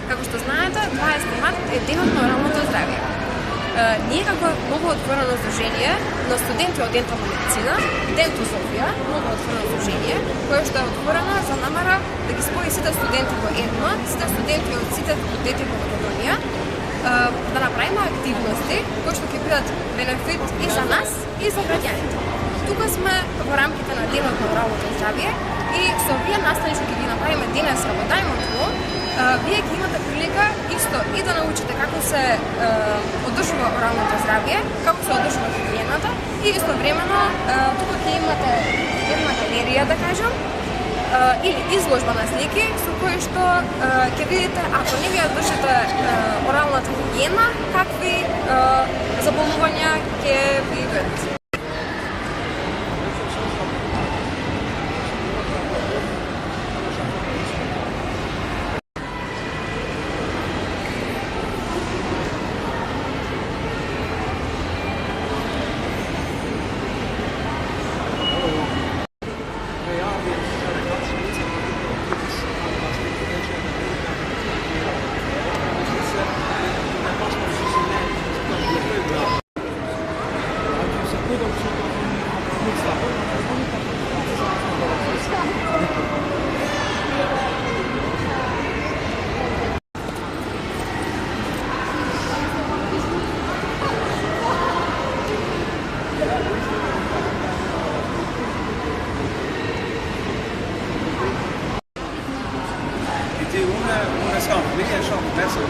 Како што знаете, 20 март е денот на оралното здравје. Ние како ново отворено здружение на студенти од дентална медицина, Денто Софија, ново отворено здружение, кое што е отворено за намера да ги спои сите студенти во едно, сите студенти од сите факултети во Македонија, да направиме активности кои што ќе бидат бенефит и за нас и за граѓаните. Тука сме во рамките на денот на оралното здравје и со овие настани што ќе ги направиме денеска во Дајмонтово, вие ќе имате прилика исто и да научите како се одржува оралното здравје, како се одржува хигиената и истовремено тука ќе имате една галерија, да кажам, или изложба на слики со кои што ќе видите ако не ви ја држите оралната хигиена, какви заболувања ќе ви идат. Una ska vilja som bäst och